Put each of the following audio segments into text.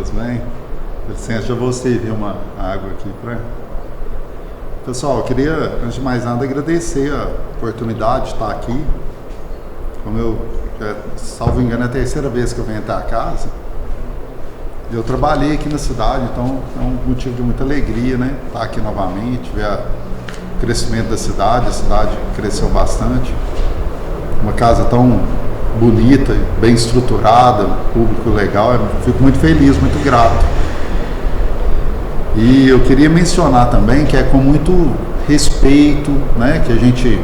Deus bem. Licença, já vou servir uma água aqui para... Pessoal, eu queria, antes de mais nada, agradecer a oportunidade de estar aqui. Como eu, salvo engano, é a terceira vez que eu venho até a casa. Eu trabalhei aqui na cidade, então é um motivo de muita alegria, né? Estar aqui novamente, ver o crescimento da cidade. A cidade cresceu bastante. Uma casa tão bonita, bem estruturada, público legal. Eu fico muito feliz, muito grato. E eu queria mencionar também que é com muito respeito, né, que a gente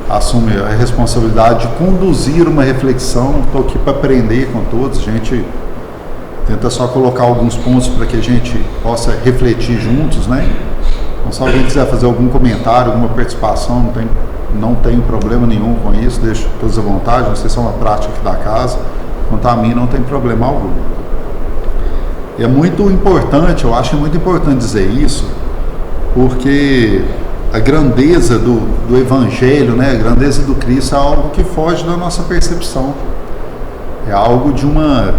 assume a responsabilidade de conduzir uma reflexão. Estou aqui para aprender com todos, a gente tenta só colocar alguns pontos para que a gente possa refletir juntos, né? Então, se alguém quiser fazer algum comentário, alguma participação, não tem problema nenhum com isso, deixo todos à vontade, não sei se é uma prática aqui da casa, quanto a mim não tem problema algum. É muito importante, eu acho que é muito importante dizer isso, porque a grandeza do Evangelho, né, a grandeza do Cristo é algo que foge da nossa percepção. É algo de uma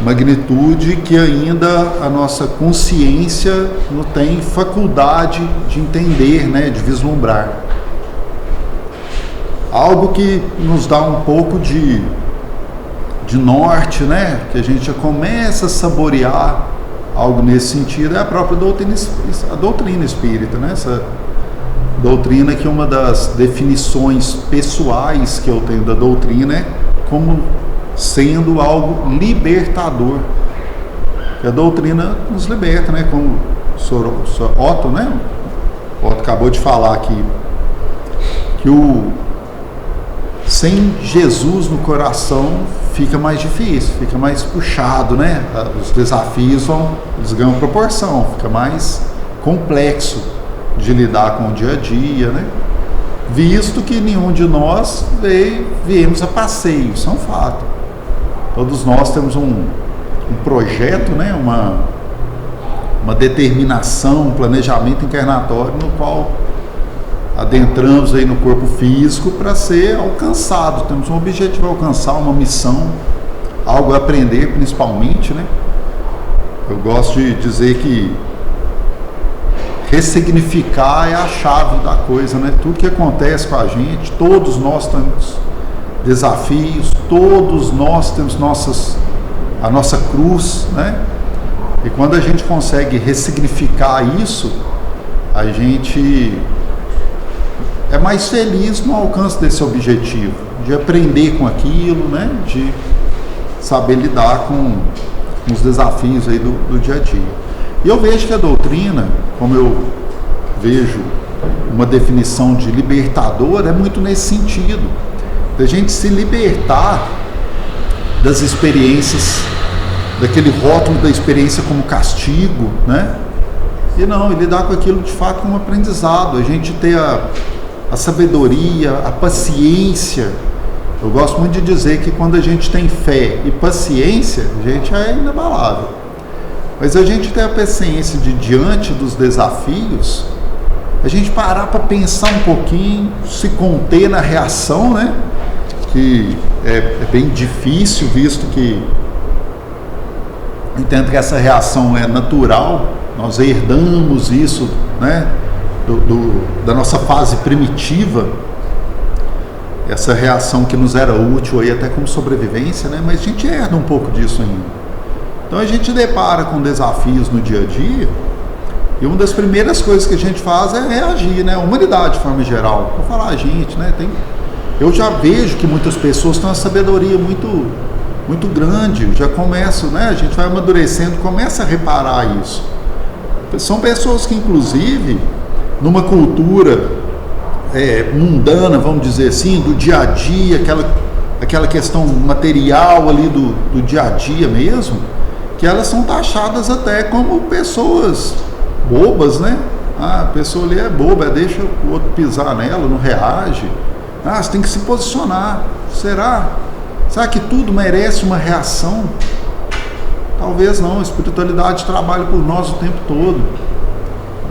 magnitude que ainda a nossa consciência não tem faculdade de entender, né, de vislumbrar. Algo que nos dá um pouco de norte, né? Que a gente já começa a saborear algo nesse sentido, é a própria doutrina espírita, né? Essa doutrina que uma das definições pessoais que eu tenho da doutrina é como sendo algo libertador. E a doutrina nos liberta, né? Como o Sr. Otto, né? O Otto acabou de falar aqui que sem Jesus no coração fica mais difícil, fica mais puxado, né? Os desafios eles ganham proporção, fica mais complexo de lidar com o dia a dia, né? Visto que nenhum de nós viemos a passeio, isso é um fato. Todos nós temos um projeto, né? Uma determinação, um planejamento encarnatório no qual adentramos aí no corpo físico para ser alcançado. Temos um objetivo a alcançar, uma missão, algo a aprender principalmente, né? Eu gosto de dizer que ressignificar é a chave da coisa, né? Tudo que acontece com a gente, todos nós temos desafios, todos nós temos a nossa cruz, né? E quando a gente consegue ressignificar isso, a gente é mais feliz no alcance desse objetivo, de aprender com aquilo, né? De saber lidar com os desafios aí do dia a dia. E eu vejo que a doutrina, como eu vejo uma definição de libertador, é muito nesse sentido, da gente se libertar das experiências, daquele rótulo da experiência como castigo, né? E não, e lidar com aquilo de fato como aprendizado, a gente ter a sabedoria, a paciência. Eu gosto muito de dizer que quando a gente tem fé e paciência, a gente é inabalável. Mas a gente tem a paciência de, diante dos desafios, a gente parar para pensar um pouquinho, se conter na reação, né? Que é bem difícil, visto que entendo que essa reação é natural, nós herdamos isso, né? Da nossa fase primitiva, essa reação que nos era útil aí até como sobrevivência, né? Mas a gente herda um pouco disso ainda. Então a gente depara com desafios no dia a dia e uma das primeiras coisas que a gente faz é reagir, né? A humanidade de forma geral. Vou falar a gente, né? Eu já vejo que muitas pessoas têm uma sabedoria muito, muito grande, já começam, né? A gente vai amadurecendo, começa a reparar isso. São pessoas que, inclusive, numa cultura mundana, vamos dizer assim, do dia a dia, aquela questão material ali do dia a dia mesmo, que elas são taxadas até como pessoas bobas, né? A pessoa ali é boba, deixa o outro pisar nela, não reage. Você tem que se posicionar. Será que tudo merece uma reação? Talvez não, a espiritualidade trabalha por nós o tempo todo,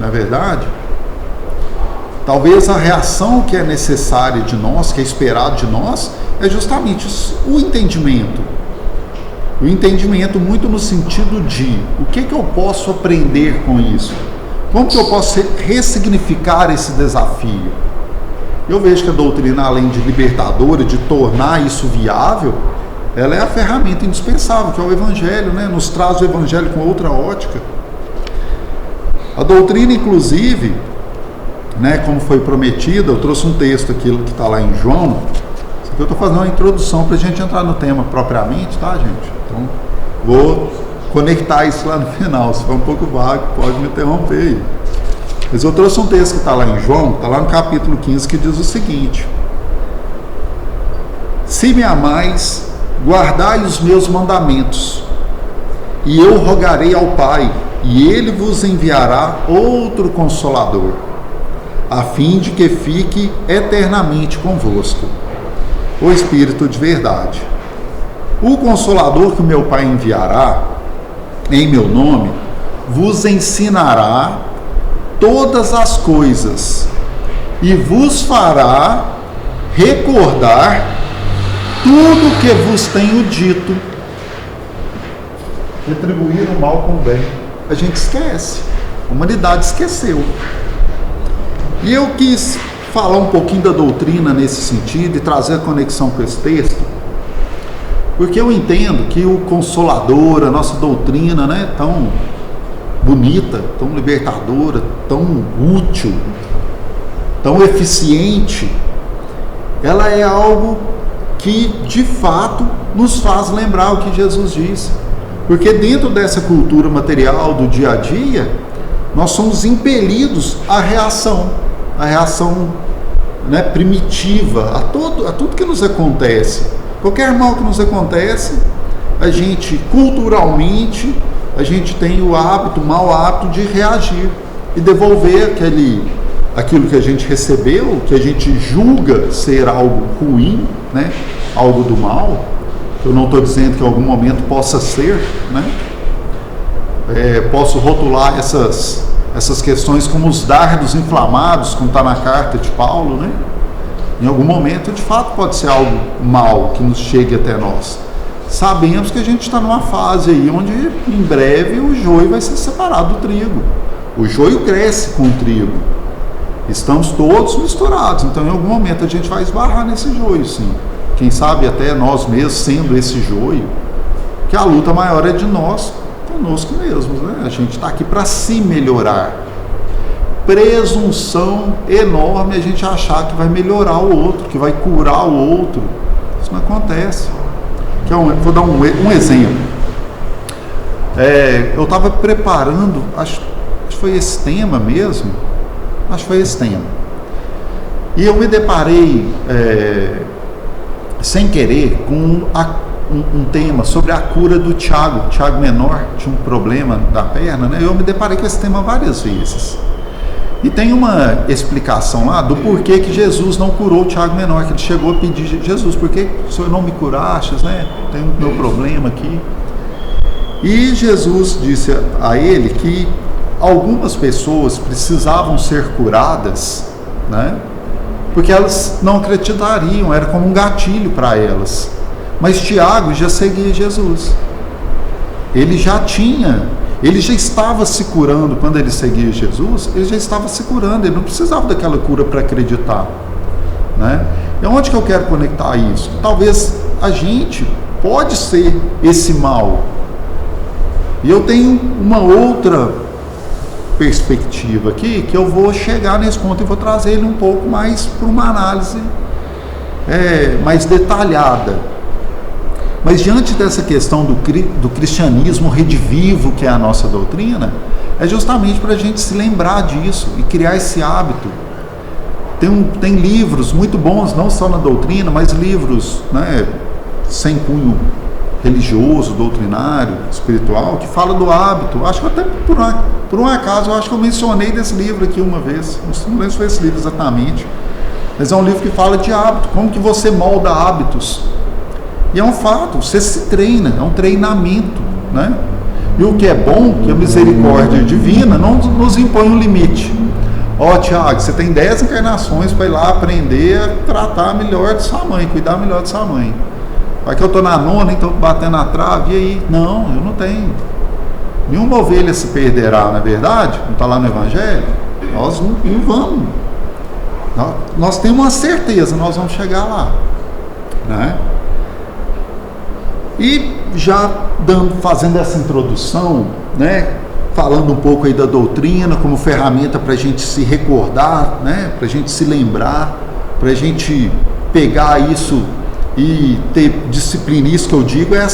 não é verdade? Talvez a reação que é necessária de nós, que é esperado de nós, é justamente o entendimento. O entendimento muito no sentido de o que eu posso aprender com isso? Como que eu posso ressignificar esse desafio? Eu vejo que a doutrina, além de libertadora, de tornar isso viável, ela é a ferramenta indispensável, que é o Evangelho, né? Nos traz o Evangelho com outra ótica. A doutrina, inclusive, né, como foi prometido, eu trouxe um texto aqui que está lá em João. Isso aqui eu estou fazendo uma introdução para a gente entrar no tema propriamente, tá, gente? Então, vou conectar isso lá no final. Se for um pouco vago, pode me interromper aí. Mas eu trouxe um texto que está lá em João, está lá no capítulo 15, que diz o seguinte: se me amais, guardai os meus mandamentos, e eu rogarei ao Pai, e ele vos enviará outro Consolador, a fim de que fique eternamente convosco, o Espírito de verdade. O Consolador que o meu Pai enviará, em meu nome, vos ensinará todas as coisas, e vos fará recordar tudo que vos tenho dito. Retribuir o mal com o bem. A gente esquece, a humanidade esqueceu. E eu quis falar um pouquinho da doutrina nesse sentido e trazer a conexão com esse texto, porque eu entendo que o Consolador, a nossa doutrina, né, tão bonita, tão libertadora, tão útil, tão eficiente, ela é algo que de fato nos faz lembrar o que Jesus disse. Porque dentro dessa cultura material do dia a dia, nós somos impelidos à reação, né, primitiva, a tudo que nos acontece. Qualquer mal que nos acontece, a gente culturalmente, a gente tem o mau hábito de reagir e devolver aquilo que a gente recebeu, que a gente julga ser algo ruim, né, algo do mal. Eu não estou dizendo que em algum momento possa ser, né? Posso rotular essas questões como os dardos inflamados, como está na carta de Paulo, né? Em algum momento, de fato, pode ser algo mal que nos chegue até nós. Sabemos que a gente está numa fase aí onde em breve o joio vai ser separado do trigo. O joio cresce com o trigo. Estamos todos misturados, então em algum momento a gente vai esbarrar nesse joio, sim. Quem sabe até nós mesmos sendo esse joio, que a luta maior é de nós conosco mesmos, né? A gente está aqui para se melhorar. Presunção enorme a gente achar que vai melhorar o outro, que vai curar o outro. Isso não acontece. Vou dar um exemplo. Eu estava preparando, acho que foi esse tema mesmo, e eu me deparei sem querer com um tema sobre a cura do Tiago menor, tinha um problema da perna, né? Eu me deparei com esse tema várias vezes. E tem uma explicação lá do porquê que Jesus não curou o Tiago menor, que ele chegou a pedir: Jesus, por que o Senhor não me curastes, né? Tem o meu problema aqui. E Jesus disse a ele que algumas pessoas precisavam ser curadas, né? Porque elas não acreditariam, era como um gatilho para elas. Mas Tiago já seguia Jesus. Ele já estava se curando quando ele seguia Jesus, ele já estava se curando, ele não precisava daquela cura para acreditar, né? E onde que eu quero conectar isso? Talvez a gente pode ser esse mal. E eu tenho uma outra perspectiva aqui, que eu vou chegar nesse ponto e vou trazer ele um pouco mais para uma análise mais detalhada. Mas diante dessa questão do cristianismo redivivo, que é a nossa doutrina, é justamente para a gente se lembrar disso e criar esse hábito. Tem livros muito bons, não só na doutrina, mas livros, né, sem cunho religioso, doutrinário, espiritual, que fala do hábito. Acho que até por um acaso, eu acho que eu mencionei desse livro aqui uma vez, não lembro se foi esse livro exatamente, mas é um livro que fala de hábito, como que você molda hábitos. E é um fato, você se treina, é um treinamento, né? E o que é bom, que a misericórdia divina não nos impõe um limite. Tiago, você tem 10 encarnações para ir lá aprender a tratar melhor de sua mãe, cuidar melhor de sua mãe. Vai que eu estou na nona, então batendo na trave, e aí? Não, eu não tenho. Nenhuma ovelha se perderá, não é verdade? Não está lá no Evangelho? Nós não vamos. Nós temos uma certeza, nós vamos chegar lá, né? E já fazendo essa introdução, né? Falando um pouco aí da doutrina como ferramenta para a gente se recordar, né? Para a gente se lembrar, para a gente pegar isso e ter disciplina. Isso que eu digo é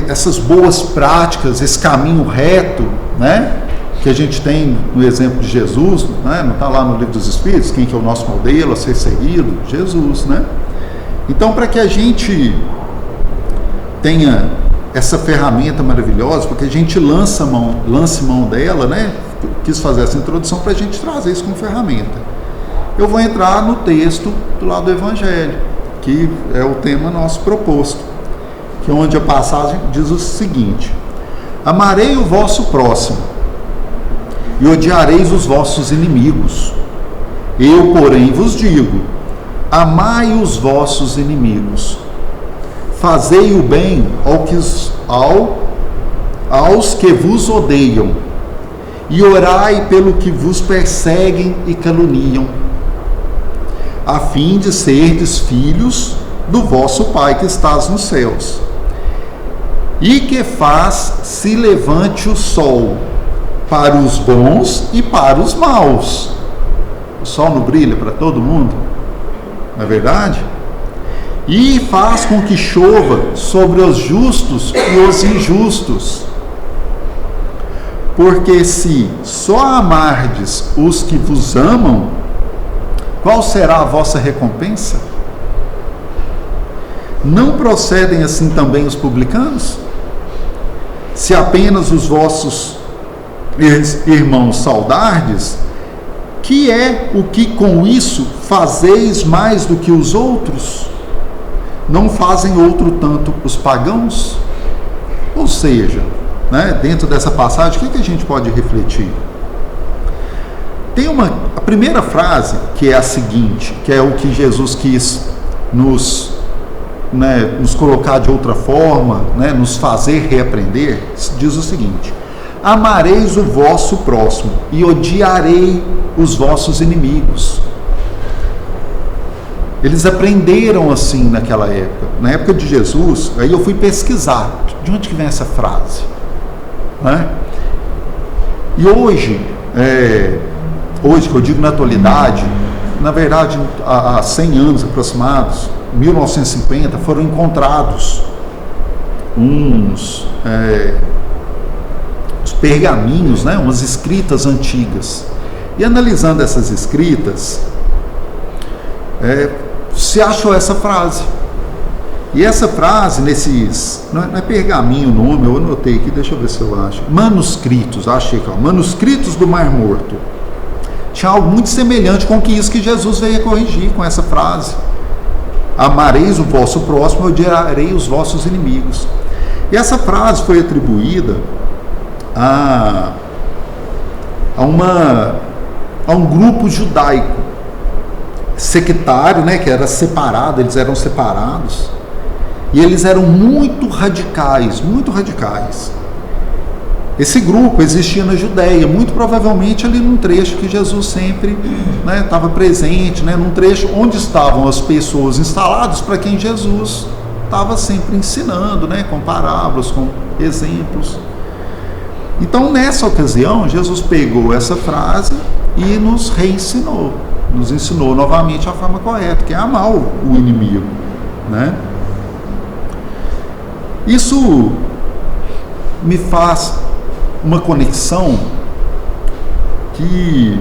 essas boas práticas, esse caminho reto, né? Que a gente tem no exemplo de Jesus, né? Não está lá no Livro dos Espíritos, quem que é o nosso modelo a ser seguido? Jesus, né? Então, para que a gente tenha essa ferramenta maravilhosa, porque a gente lance mão dela, né? Quis fazer essa introdução para a gente trazer isso como ferramenta. Eu vou entrar no texto do lado do Evangelho, que é o tema nosso proposto, que é onde a passagem diz o seguinte: amarei o vosso próximo e odiareis os vossos inimigos. Eu, porém, vos digo: amai os vossos inimigos, fazei o bem aos que vos odeiam, e orai pelo que vos perseguem e caluniam, a fim de serdes filhos do vosso Pai que estás nos céus, e que faz se levante o sol para os bons e para os maus. O sol não brilha para todo mundo, não é verdade? E faz com que chova sobre os justos e os injustos. Porque se só amardes os que vos amam, qual será a vossa recompensa? Não procedem assim também os publicanos? Se apenas os vossos irmãos saudardes, que é o que com isso fazeis mais do que os outros? Não fazem outro tanto os pagãos? Ou seja, né, dentro dessa passagem, o que a gente pode refletir? Tem a primeira frase, que é a seguinte, que é o que Jesus quis nos colocar de outra forma, né, nos fazer reaprender, diz o seguinte: amareis o vosso próximo e odiarei os vossos inimigos. Eles aprenderam assim naquela época. Na época de Jesus, aí eu fui pesquisar de onde que vem essa frase, né? E hoje que eu digo na atualidade, na verdade há 100 anos aproximados, 1950, foram encontrados uns pergaminhos, né, umas escritas antigas. E analisando essas escritas, se achou essa frase. E essa frase, não é pergaminho o nome, eu anotei aqui, deixa eu ver se eu acho. Manuscritos, achei aqui, manuscritos do Mar Morto. Tinha algo muito semelhante com isso que Jesus veio a corrigir com essa frase: amareis o vosso próximo e odiarei os vossos inimigos. E essa frase foi atribuída a um grupo judaico sectário, né, que era separado, eles eram separados, e eles eram muito radicais, muito radicais. Esse grupo existia na Judéia, muito provavelmente ali num trecho que Jesus sempre estava presente, né, num trecho onde estavam as pessoas instaladas para quem Jesus estava sempre ensinando, né, com parábolas, com exemplos. Então, nessa ocasião, Jesus pegou essa frase e nos reensinou, nos ensinou novamente a forma correta, que é amar o inimigo, né? Isso me faz uma conexão que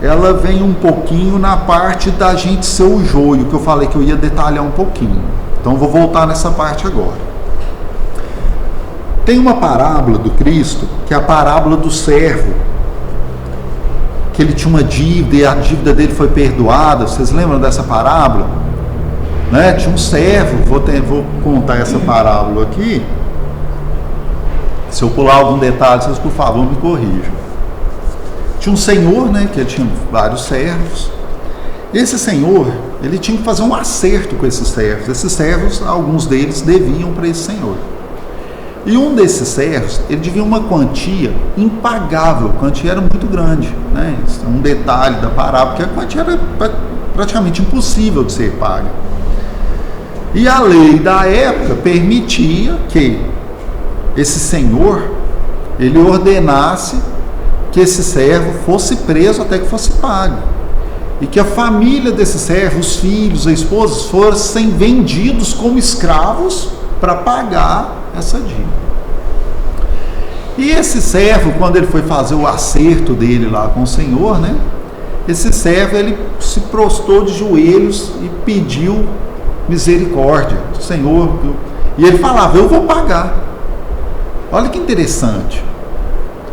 ela vem um pouquinho na parte da gente ser o joio, que eu falei que eu ia detalhar um pouquinho. Então, vou voltar nessa parte agora. Tem uma parábola do Cristo, que é a parábola do servo, que ele tinha uma dívida e a dívida dele foi perdoada. Vocês lembram dessa parábola? Né? Tinha um servo, vou contar essa parábola aqui. Se eu pular algum detalhe, vocês por favor me corrijam. Tinha um senhor, né, que tinha vários servos, Esse senhor, ele tinha que fazer um acerto com esses servos. Esses servos, alguns deles deviam para esse senhor. E um desses servos, ele devia uma quantia impagável, a quantia era muito grande, né? Isso é um detalhe da parábola, porque a quantia era praticamente impossível de ser paga. E a lei da época permitia que esse senhor, ele ordenasse que esse servo fosse preso até que fosse pago. E que a família desse servo, os filhos, a esposa, fossem vendidos como escravos para pagar essa dívida. E esse servo, quando ele foi fazer o acerto dele lá com o Senhor, né? Esse servo, ele se prostrou de joelhos e pediu misericórdia do Senhor. E ele falava, eu vou pagar. Olha que interessante.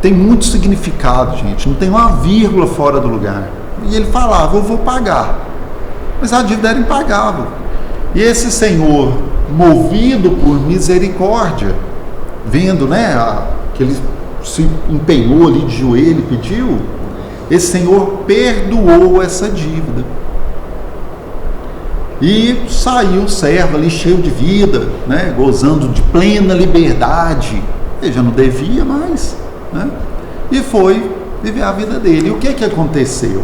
Tem muito significado, gente. Não tem uma vírgula fora do lugar. E ele falava, eu vou pagar. Mas a dívida era impagável. E esse senhor, movido por misericórdia, vendo, né, que ele se empenhou ali de joelho e pediu, esse senhor perdoou essa dívida. E saiu o servo ali cheio de vida, né, gozando de plena liberdade. Ele já não devia mais, né? E foi viver a vida dele. E o que aconteceu?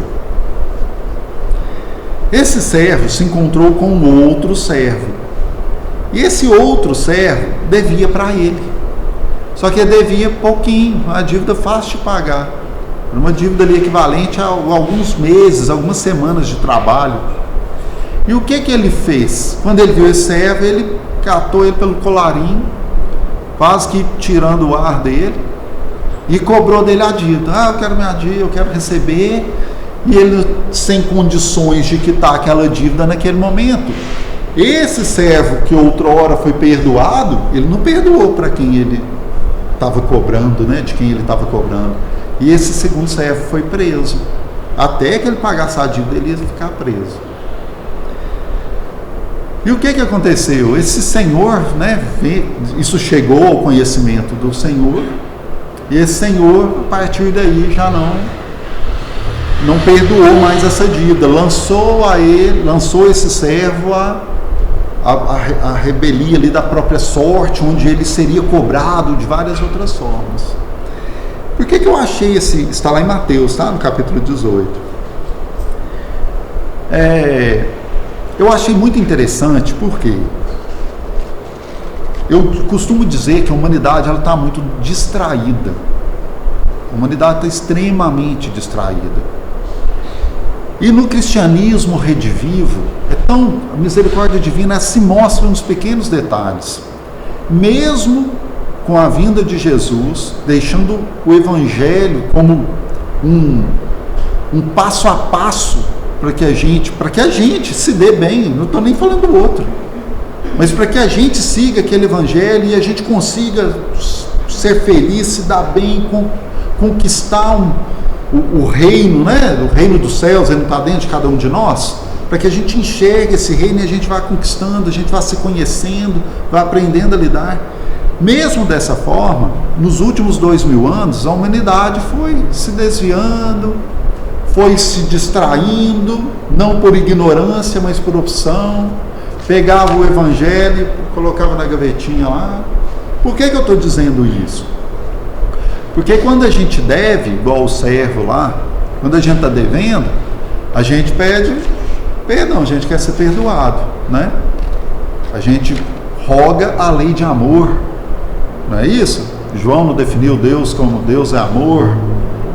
Esse servo se encontrou com um outro servo. E esse outro servo devia para ele. Só que ele devia pouquinho, uma dívida fácil de pagar. Uma dívida ali equivalente a alguns meses, algumas semanas de trabalho. E o que ele fez? Quando ele viu esse servo, ele catou ele pelo colarinho, quase que tirando o ar dele, e cobrou dele a dívida. Eu quero minha dívida, eu quero receber. E ele sem condições de quitar aquela dívida naquele momento. Esse servo que outrora foi perdoado, ele não perdoou para quem ele estava cobrando, né? De quem ele estava cobrando. E esse segundo servo foi preso. Até que ele pagasse a dívida, ele ia ficar preso. E o que aconteceu? Esse senhor, né? Isso chegou ao conhecimento do senhor. E esse senhor, a partir daí, já não perdoou mais essa dívida, lançou esse servo a rebelia ali da própria sorte, onde ele seria cobrado de várias outras formas. Por que eu achei está lá em Mateus, tá? No capítulo 18. Eu achei muito interessante, porque eu costumo dizer que a humanidade está muito distraída. A humanidade está extremamente distraída. E no cristianismo redivivo, a misericórdia divina se mostra nos pequenos detalhes. Mesmo com a vinda de Jesus, deixando o Evangelho como um passo a passo para que a gente se dê bem, não estou nem falando do outro, mas para que a gente siga aquele Evangelho e a gente consiga ser feliz, se dar bem, conquistar o reino, né? O reino dos céus, ele não está dentro de cada um de nós, para que a gente enxergue esse reino e a gente vá conquistando, a gente vá se conhecendo, vá aprendendo a lidar. Mesmo dessa forma, nos últimos 2000 anos, a humanidade foi se desviando, foi se distraindo, não por ignorância, mas por opção, pegava o Evangelho, colocava na gavetinha lá. Por que eu estou dizendo isso? Porque quando a gente deve, igual o servo lá, quando a gente está devendo, a gente pede perdão, a gente quer ser perdoado, né? A gente roga a lei de amor, não é isso? João não definiu Deus como Deus é amor.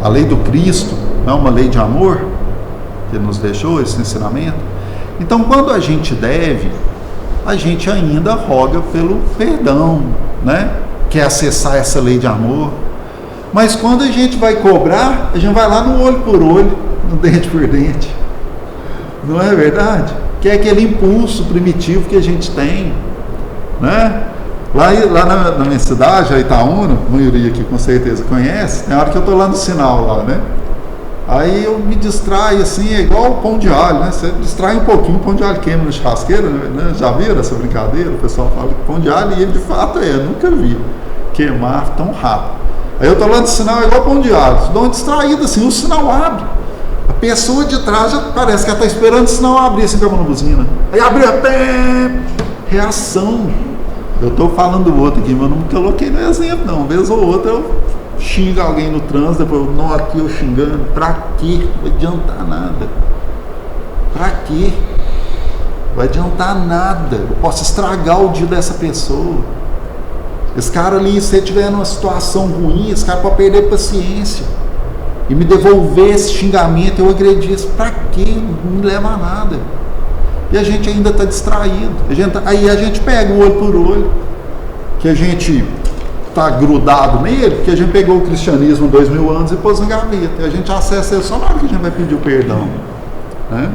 A lei do Cristo não é uma lei de amor que nos deixou esse ensinamento. Então, quando a gente deve, a gente ainda roga pelo perdão, né? Quer acessar essa lei de amor. Mas quando a gente vai cobrar, a gente vai lá no olho por olho, no dente por dente. Não é verdade? Que é aquele impulso primitivo que a gente tem, né? Lá na minha cidade, a Itaúna, a maioria aqui com certeza conhece, tem hora que eu estou lá no sinal lá, né? Aí eu me distraio assim, é igual o pão de alho, né? Você distrai um pouquinho, o pão de alho queima na churrasqueira, né? Já viram essa brincadeira? O pessoal fala que pão de alho, e ele de fato nunca vi queimar tão rápido. Aí eu estou lá no sinal, é igual pão de alho, dou uma distraída assim, o sinal abre. A pessoa de trás já parece que ela está esperando, senão abrir assim com a mão na buzina. Aí abriu a pé, reação. Eu estou falando do outro aqui, mas eu não me coloquei no exemplo, não. Uma vez ou outra eu xingo alguém no trânsito, depois eu, não, aqui eu xingando. Pra quê? Não vai adiantar nada. Pra quê? Não vai adiantar nada. Eu posso estragar o dia dessa pessoa. Esse cara ali, se ele estiver numa situação ruim, esse cara pode perder a paciência e me devolver esse xingamento, eu agredi isso. Pra quê? Não me leva a nada. E a gente ainda está distraído. Aí a gente pega o olho por olho, que a gente está grudado nele, porque a gente pegou o cristianismo 2000 anos e pôs na gaveta. E a gente acessa ele só na hora que a gente vai pedir o perdão. Né?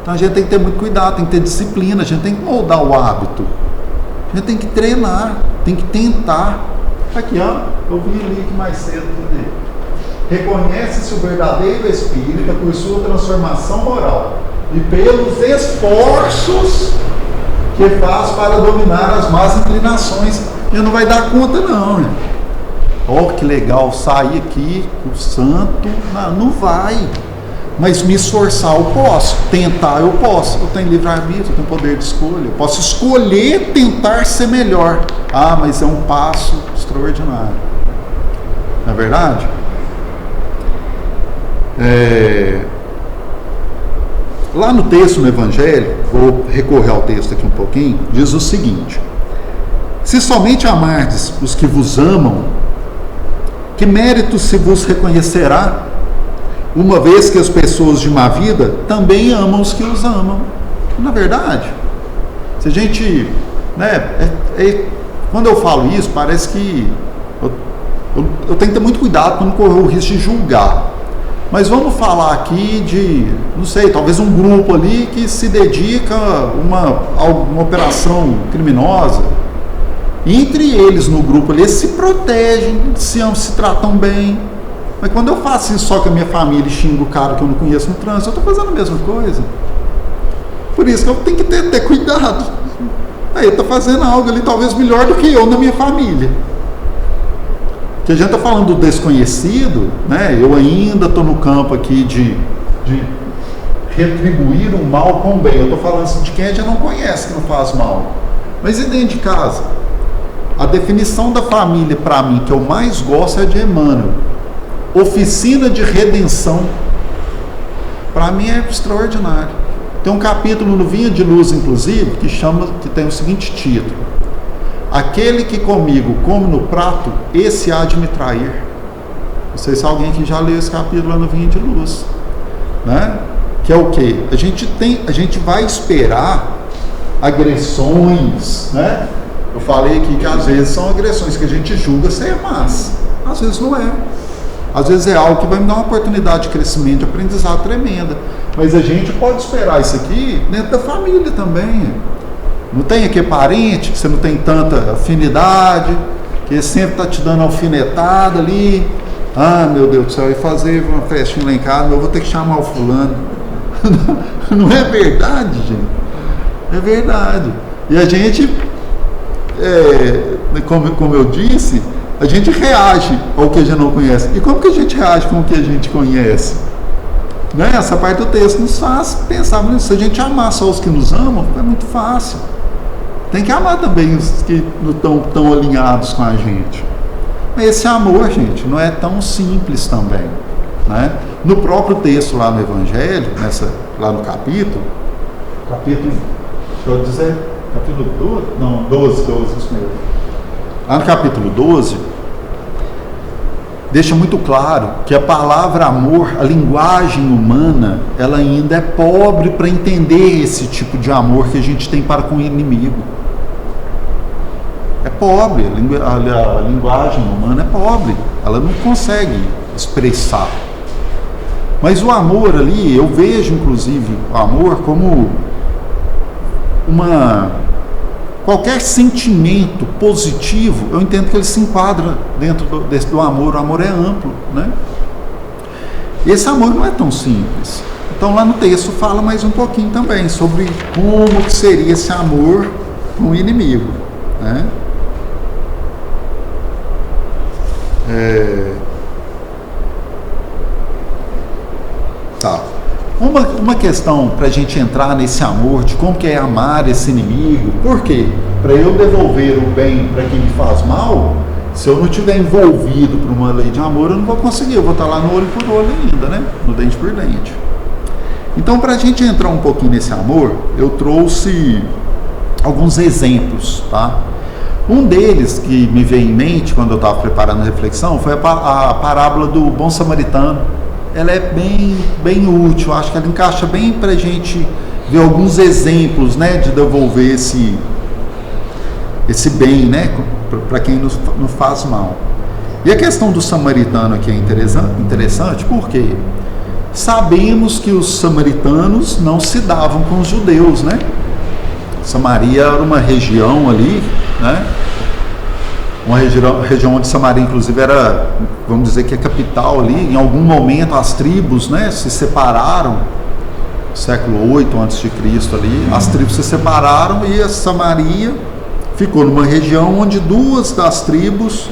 Então a gente tem que ter muito cuidado, tem que ter disciplina, a gente tem que moldar o hábito. A gente tem que treinar, tem que tentar. Aqui, ó, eu vi ali que mais cedo. Reconhece-se o verdadeiro espírita por sua transformação moral e pelos esforços que faz para dominar as más inclinações. E não vai dar conta, não, né? Ó, que legal, sair aqui, o santo, não vai. Mas me esforçar eu posso, tentar eu posso. Eu tenho livre-arbítrio, eu tenho poder de escolha. Eu posso escolher tentar ser melhor. Ah, mas é um passo extraordinário. Não é verdade? Lá no texto, no Evangelho, vou recorrer ao texto aqui um pouquinho, diz o seguinte: se somente amardes os que vos amam, que mérito se vos reconhecerá, uma vez que as pessoas de má vida também amam os que os amam. Na verdade, se a gente, quando eu falo isso, parece que eu tenho que ter muito cuidado para não correr o risco de julgar. Mas vamos falar aqui de, não sei, talvez um grupo ali que se dedica a uma operação criminosa. E entre eles no grupo ali, eles se protegem, se amam, se tratam bem. Mas quando eu faço isso só com a minha família e xingo o cara que eu não conheço no trânsito, eu estou fazendo a mesma coisa. Por isso que eu tenho que ter cuidado. Aí eu estou fazendo algo ali talvez melhor do que eu na minha família. Que a gente está falando do desconhecido, né? Eu ainda estou no campo aqui de retribuir o mal com o bem. Eu estou falando assim de quem a gente não conhece, que não faz mal. Mas e dentro de casa? A definição da família, para mim, que eu mais gosto é de Emmanuel. Oficina de redenção. Para mim é extraordinário. Tem um capítulo no Vinha de Luz, inclusive, que tem o seguinte título: aquele que comigo come no prato, esse há de me trair. Não sei se alguém aqui já leu esse capítulo lá no Vinha de Luz, né? Que é o quê? A gente vai esperar agressões, né? Eu falei aqui que às vezes são agressões que a gente julga ser más, às vezes não é. Às vezes é algo que vai me dar uma oportunidade de crescimento, de aprendizado tremenda. Mas a gente pode esperar isso aqui dentro da família também. Não tem aqui parente, que você não tem tanta afinidade, que sempre está te dando alfinetada ali. Ah, meu Deus do céu, eu ia fazer uma festinha lá em casa, eu vou ter que chamar o fulano. Não é verdade, gente? É verdade. E a gente, como eu disse, a gente reage ao que a gente não conhece. E como que a gente reage com o que a gente conhece? Né? Essa parte do texto nos faz pensar nisso. Se a gente amar só os que nos amam, é muito fácil. Tem que amar também os que não estão tão alinhados com a gente. Mas esse amor, gente, não é tão simples também. Né? No próprio texto lá no Evangelho, lá no capítulo, deixa eu dizer, capítulo 12? Não, 12, isso mesmo. Lá no capítulo 12, deixa muito claro que a palavra amor, a linguagem humana, ela ainda é pobre para entender esse tipo de amor que a gente tem para com o inimigo. É pobre, a linguagem humana é pobre, ela não consegue expressar. Mas o amor ali, eu vejo inclusive o amor como qualquer sentimento positivo, eu entendo que ele se enquadra dentro do amor. O amor é amplo, né? Esse amor não é tão simples. Então lá no texto fala mais um pouquinho também sobre como que seria esse amor com o inimigo, né? Uma questão para a gente entrar nesse amor, de como que é amar esse inimigo. Por quê? Para eu devolver o bem para quem me faz mal, se eu não estiver envolvido por uma lei de amor, eu não vou conseguir, eu vou estar lá no olho por olho ainda, né? No dente por dente. Então, para a gente entrar um pouquinho nesse amor, eu trouxe alguns exemplos, tá? Um deles que me veio em mente quando eu estava preparando a reflexão foi a parábola do bom samaritano. Ela é bem útil, acho que ela encaixa bem para a gente ver alguns exemplos, né, de devolver esse bem, né, para quem nos faz mal. E a questão do samaritano aqui é interessante porque sabemos que os samaritanos não se davam com os judeus, né? Samaria era uma região ali, né? Uma região onde Samaria, inclusive, era, vamos dizer que é capital ali. Em algum momento as tribos, né, se separaram, século 8 a.C. ali, as tribos se separaram e a Samaria ficou numa região onde duas das tribos,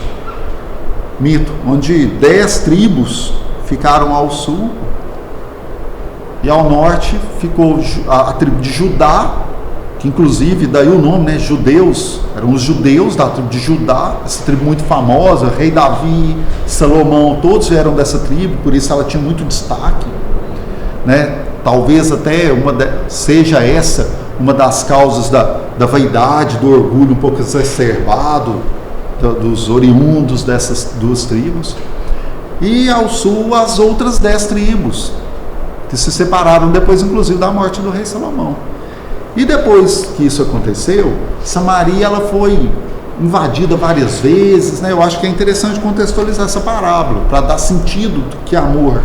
onde 10 tribos ficaram ao sul e ao norte ficou a tribo de Judá, que inclusive daí o nome, né, judeus, eram os judeus da tribo de Judá, essa tribo muito famosa, rei Davi, Salomão, todos vieram dessa tribo, por isso ela tinha muito destaque, né? Talvez até seja essa uma das causas da vaidade, do orgulho um pouco exacerbado dos oriundos dessas duas tribos. E ao sul as outras 10 tribos, que se separaram depois inclusive da morte do rei Salomão. E depois que isso aconteceu, Samaria ela foi invadida várias vezes, né? Eu acho que é interessante contextualizar essa parábola, para dar sentido do que amor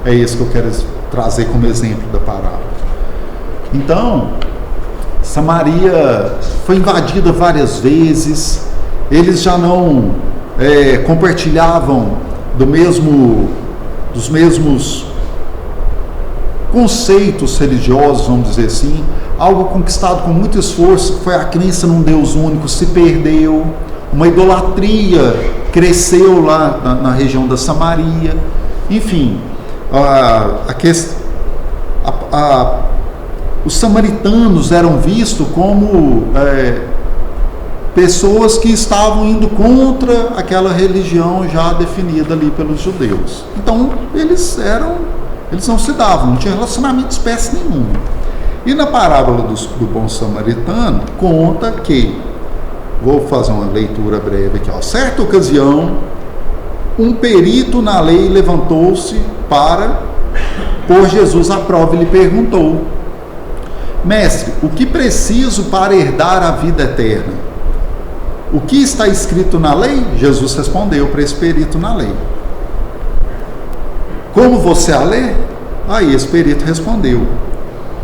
é esse que eu quero trazer como exemplo da parábola. Então, Samaria foi invadida várias vezes, eles já não compartilhavam dos mesmos conceitos religiosos, vamos dizer assim. Algo conquistado com muito esforço, que foi a crença num Deus único, se perdeu. Uma idolatria cresceu lá na região da Samaria. Enfim, os samaritanos eram vistos como pessoas que estavam indo contra aquela religião já definida ali pelos judeus. Então, eles não se davam, não tinha relacionamento de espécie nenhuma. E na parábola do bom samaritano, conta que, vou fazer uma leitura breve aqui, certa ocasião, um perito na lei levantou-se para pôr Jesus à prova e lhe perguntou: Mestre, o que preciso para herdar a vida eterna? O que está escrito na lei? Jesus respondeu para esse perito na lei: Como você a lê? Aí esse perito respondeu: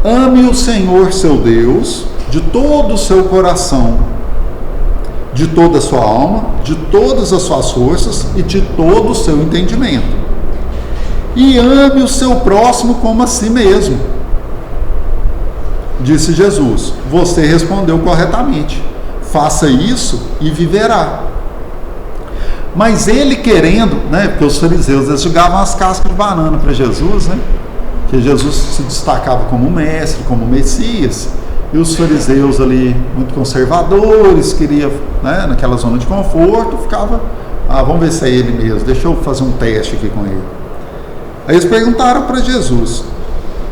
Ame o Senhor seu Deus de todo o seu coração, de toda a sua alma, de todas as suas forças e de todo o seu entendimento. E ame o seu próximo como a si mesmo. Disse Jesus: Você respondeu corretamente. Faça isso e viverá. Mas ele querendo, né, porque os fariseus eles jogavam as cascas de banana para Jesus, né? Que Jesus se destacava como mestre, como Messias, e os fariseus ali, muito conservadores, queria, né, naquela zona de conforto, ficava, vamos ver se é ele mesmo, deixa eu fazer um teste aqui com ele. Aí eles perguntaram para Jesus: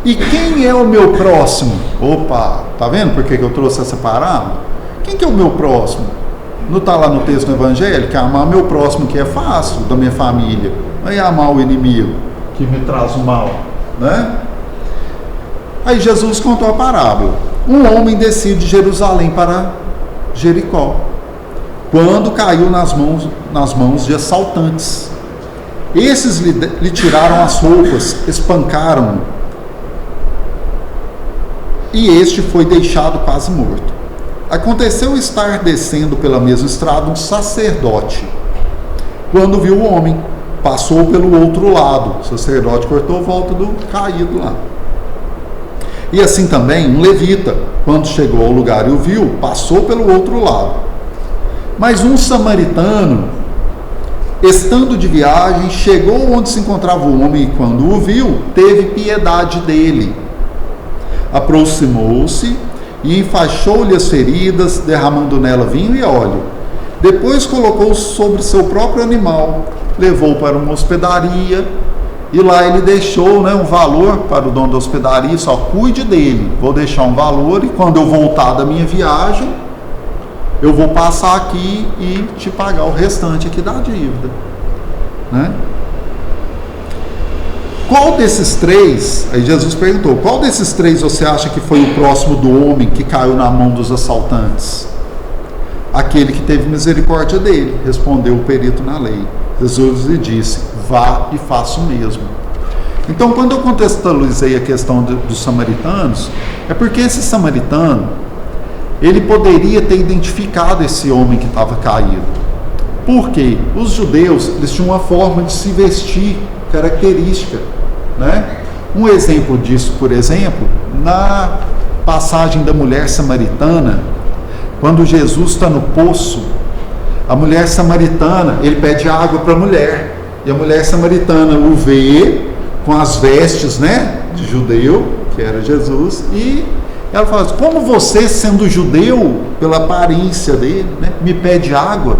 e quem é o meu próximo? Opa, tá vendo por que eu trouxe essa parábola? Quem que é o meu próximo? Não está lá no texto do Evangelho que amar meu próximo, que é fácil, da minha família, aí amar o inimigo que me traz o mal, né? Aí Jesus contou a parábola. Um homem descia de Jerusalém para Jericó, quando caiu nas mãos de assaltantes. Esses lhe tiraram as roupas, espancaram-no, e este foi deixado quase morto. Aconteceu estar descendo pela mesma estrada um sacerdote. Quando viu o homem, passou pelo outro lado. O sacerdote cortou a volta do caído lá. E assim também um levita, quando chegou ao lugar e o viu, passou pelo outro lado. Mas um samaritano, estando de viagem, chegou onde se encontrava o homem e quando o viu, teve piedade dele. Aproximou-se e enfaixou-lhe as feridas, derramando nela vinho e óleo. Depois colocou sobre seu próprio animal, levou para uma hospedaria e lá ele deixou, né, um valor para o dono da hospedaria, só cuide dele, vou deixar um valor e quando eu voltar da minha viagem, eu vou passar aqui e te pagar o restante aqui da dívida, né? Qual desses três, aí Jesus perguntou, qual desses três você acha que foi o próximo do homem que caiu na mão dos assaltantes? Aquele que teve misericórdia dele, respondeu o perito na lei. Jesus lhe disse, vá e faça o mesmo. Então, quando eu contextualizei a questão dos samaritanos, é porque esse samaritano, ele poderia ter identificado esse homem que estava caído. Por quê? Os judeus, eles tinham uma forma de se vestir característica, né? Um exemplo disso, por exemplo, na passagem da mulher samaritana, quando Jesus está no poço, a mulher samaritana, ele pede água para a mulher, e a mulher samaritana o vê com as vestes, né, de judeu, que era Jesus, e ela fala assim, como você, sendo judeu, pela aparência dele, né, me pede água?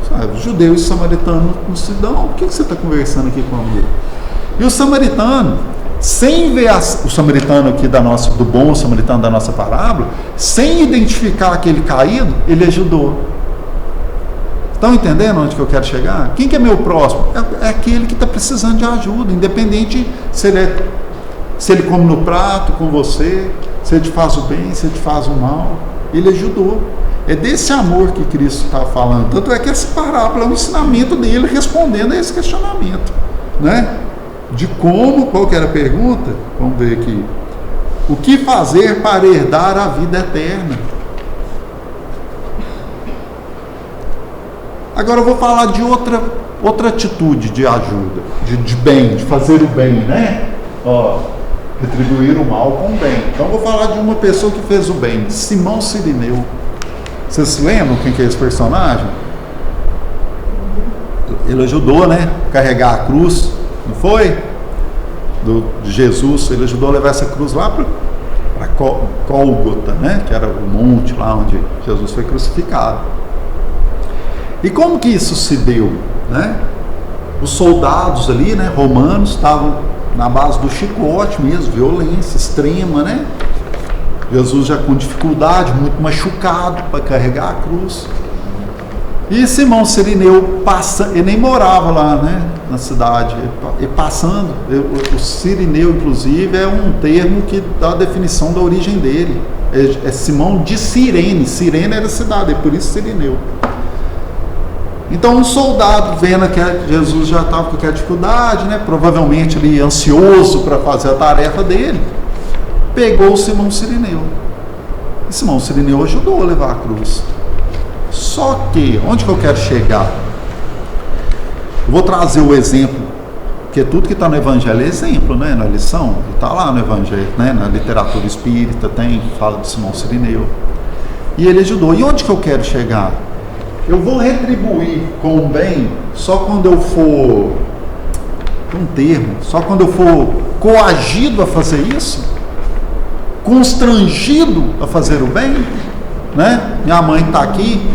Sabe, judeu e samaritano não se dão, por que você está conversando aqui comigo? E o samaritano, sem ver o samaritano aqui do bom samaritano da nossa parábola, sem identificar aquele caído, ele ajudou. Estão entendendo onde que eu quero chegar? Quem que é meu próximo? É aquele que está precisando de ajuda, independente se ele come no prato com você, se ele te faz o bem, se ele te faz o mal, ele ajudou. É desse amor que Cristo está falando. Tanto é que essa parábola é um ensinamento dele respondendo a esse questionamento, né? De como, qual que era a pergunta? Vamos ver aqui. O que fazer para herdar a vida eterna? Agora eu vou falar de outra atitude de ajuda, de bem, de fazer o bem, né? Retribuir o mal com o bem. Então eu vou falar de uma pessoa que fez o bem, Simão Cirineu. Vocês se lembram quem que é esse personagem? Ele ajudou, né? Carregar a cruz, não foi? De Jesus, ele ajudou a levar essa cruz lá para Gólgota, né? Que era o monte lá onde Jesus foi crucificado. E como que isso se deu, né? Os soldados ali, né, romanos, estavam na base do chicote mesmo, violência extrema, né? Jesus já com dificuldade, muito machucado para carregar a cruz. E Simão Cirineu ele nem morava lá, né, na cidade, e passando, o Cirineu, inclusive, é um termo que dá a definição da origem dele. É Simão de Cirene. Cirene era a cidade, é por isso Cirineu. Então um soldado vendo que Jesus já estava com aquela dificuldade, né, provavelmente ele ansioso para fazer a tarefa dele, pegou o Simão Cirineu. E Simão Cirineu ajudou a levar a cruz. Só que, onde que eu quero chegar? Eu vou trazer o exemplo, porque tudo que está no Evangelho é exemplo, né, na lição, está lá no Evangelho, né, na literatura espírita, fala de Simão Cirineu. E ele ajudou. E onde que eu quero chegar? Eu vou retribuir com o bem só quando eu for, só quando eu for coagido a fazer isso, constrangido a fazer o bem, né? Minha mãe está aqui,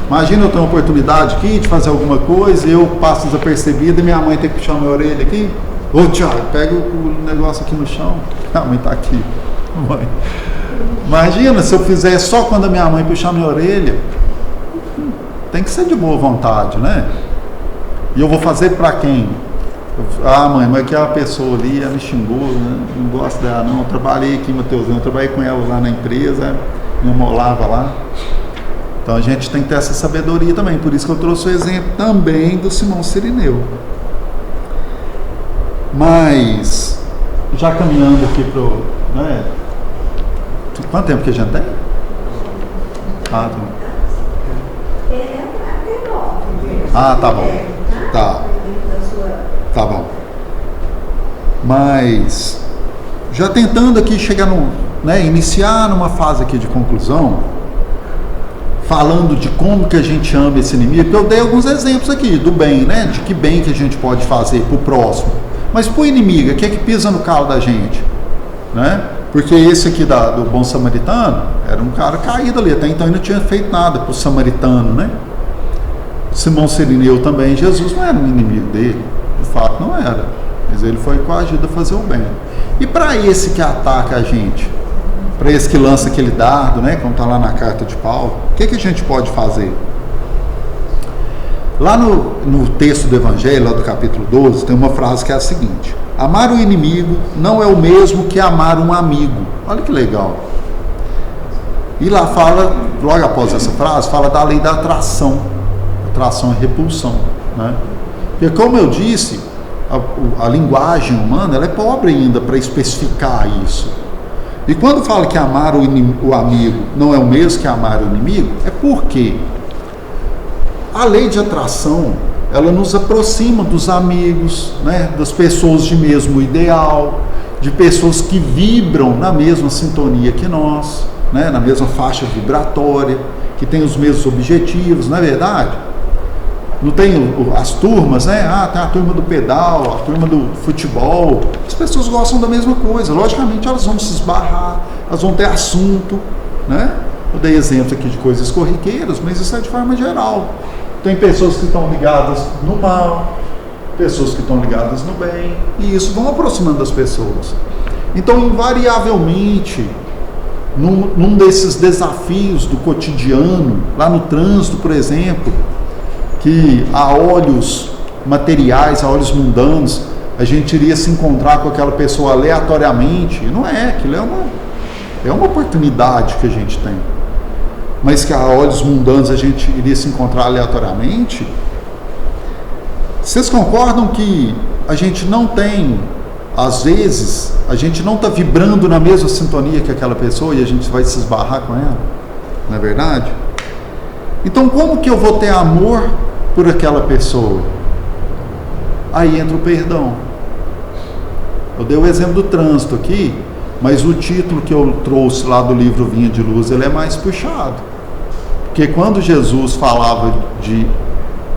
imagina eu ter uma oportunidade aqui de fazer alguma coisa e eu passo desapercebido e minha mãe tem que puxar minha orelha aqui. Ô Tiago, pega o negócio aqui no chão, minha mãe está aqui. Mãe. Imagina se eu fizer só quando a minha mãe puxar minha orelha. Tem que ser de boa vontade, né? E eu vou fazer para quem? Mãe, mas aquela pessoa ali, ela me xingou, né? Não gosto dela não. Eu trabalhei aqui, Mateuzinho, eu trabalhei com ela lá na empresa, me amolava lá. Então a gente tem que ter essa sabedoria também. Por isso que eu trouxe o exemplo também do Simão Cirineu. Mas, já caminhando aqui pro... né? Quanto tempo que a gente tem? Tá. Tá bom. Tá bom. Mas já tentando aqui chegar iniciar numa fase aqui de conclusão, falando de como que a gente ama esse inimigo, porque eu dei alguns exemplos aqui do bem, né? De que bem que a gente pode fazer para o próximo. Mas para o inimigo, o que é que pisa no calo da gente? Né? Porque esse aqui do bom samaritano era um cara caído ali, até então ele não tinha feito nada para o samaritano, né? Simão Cirineu também, Jesus não era um inimigo dele, de fato não era, mas ele foi coagido a fazer o bem. E para esse que ataca a gente, para esse que lança aquele dardo, né, como está lá na carta de Paulo, o que a gente pode fazer? Lá no texto do Evangelho, lá do capítulo 12, tem uma frase que é a seguinte: amar o inimigo não é o mesmo que amar um amigo. Olha que legal. E lá fala, logo após essa frase, fala da lei da atração. Atração e repulsão, né? Porque, como eu disse, a linguagem humana ela é pobre ainda para especificar isso. E quando fala que amar o amigo não é o mesmo que amar o inimigo, é porque a lei de atração, ela nos aproxima dos amigos, né, das pessoas de mesmo ideal, de pessoas que vibram na mesma sintonia que nós, né, na mesma faixa vibratória, que tem os mesmos objetivos, não é verdade? Não tem as turmas, né? Tem a turma do pedal, a turma do futebol. As pessoas gostam da mesma coisa. Logicamente elas vão se esbarrar, elas vão ter assunto, né? Eu dei exemplos aqui de coisas corriqueiras, mas isso é de forma geral. Tem pessoas que estão ligadas no mal, pessoas que estão ligadas no bem, e isso vão aproximando as pessoas. Então, invariavelmente, num desses desafios do cotidiano, lá no trânsito, por exemplo, que a olhos materiais, a olhos mundanos, a gente iria se encontrar com aquela pessoa aleatoriamente. Não é, aquilo é uma oportunidade que a gente tem. Mas que a olhos mundanos a gente iria se encontrar aleatoriamente. Vocês concordam que a gente não tem, às vezes, a gente não está vibrando na mesma sintonia que aquela pessoa e a gente vai se esbarrar com ela? Não é verdade? Então, como que eu vou ter amor por aquela pessoa? Aí entra o perdão. Eu dei o exemplo do trânsito aqui, mas o título que eu trouxe lá do livro Vinha de Luz, ele é mais puxado. Porque quando Jesus falava de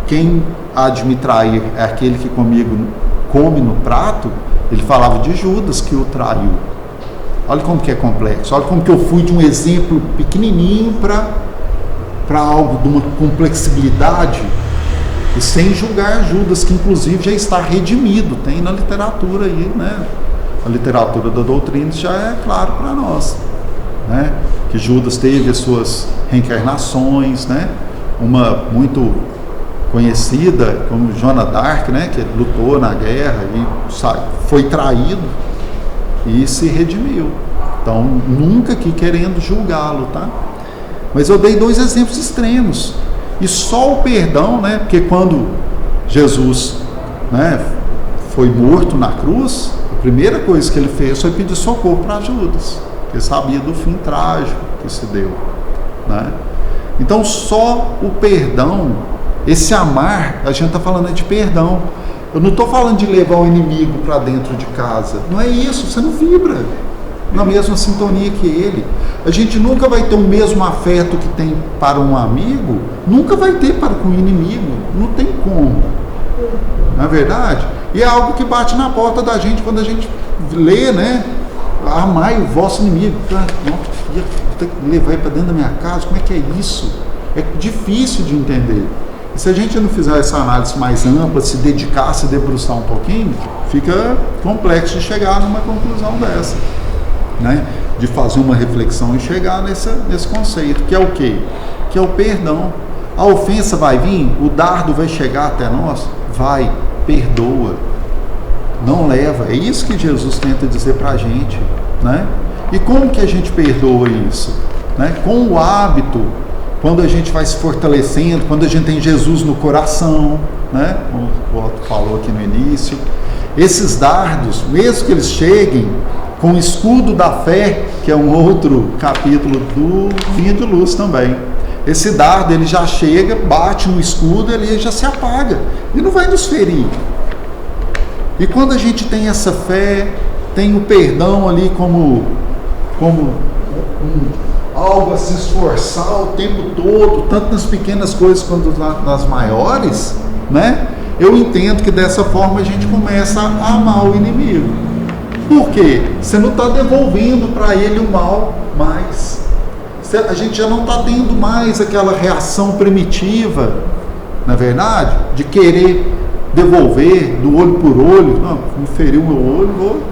quem há de me trair é aquele que comigo come no prato, ele falava de Judas que o traiu. Olha como que é complexo, olha como que eu fui de um exemplo pequenininho para algo de uma complexibilidade, e sem julgar Judas, que inclusive já está redimido, tem na literatura aí, né? A literatura da doutrina já é claro para nós, né? Que Judas teve as suas reencarnações, né? Uma muito conhecida como Joana d'Arc, né? Que lutou na guerra e foi traído e se redimiu. Então, nunca aqui querendo julgá-lo, tá? Mas eu dei dois exemplos extremos. E só o perdão, né? Porque quando Jesus, né, foi morto na cruz, a primeira coisa que ele fez foi pedir socorro para Judas, porque sabia do fim trágico que se deu, né? Então só o perdão, esse amar, a gente está falando de perdão. Eu não estou falando de levar o inimigo para dentro de casa. Não é isso, você não vibra na mesma sintonia que ele. A gente nunca vai ter o mesmo afeto que tem para um amigo, nunca vai ter para com o inimigo, não tem como, não é verdade? E é algo que bate na porta da gente quando a gente lê, né? Amai o vosso inimigo. Vou ter que levar ele para dentro da minha casa, como é que é isso? É difícil de entender. E se a gente não fizer essa análise mais ampla, se dedicar, se debruçar um pouquinho, fica complexo de chegar numa conclusão dessa, né? De fazer uma reflexão e chegar nesse conceito, que é o quê? Que é o perdão. A ofensa vai vir, o dardo vai chegar até nós, vai, perdoa, não leva. É isso que Jesus tenta dizer pra gente, né? E como que a gente perdoa isso? Né? Com o hábito, quando a gente vai se fortalecendo, quando a gente tem Jesus no coração, né? Como o Otto falou aqui no início, esses dardos, mesmo que eles cheguem com o escudo da fé, que é um outro capítulo do Vinha de Luz também. Esse dardo, ele já chega, bate no escudo, ele já se apaga e não vai nos ferir. E quando a gente tem essa fé, tem o perdão ali como algo a se esforçar o tempo todo, tanto nas pequenas coisas quanto nas maiores, né? Eu entendo que dessa forma a gente começa a amar o inimigo. Por quê? Você não está devolvendo para ele o mal mais. A gente já não está tendo mais aquela reação primitiva, na verdade, de querer devolver do olho por olho. Não, me feriu o meu olho, vou.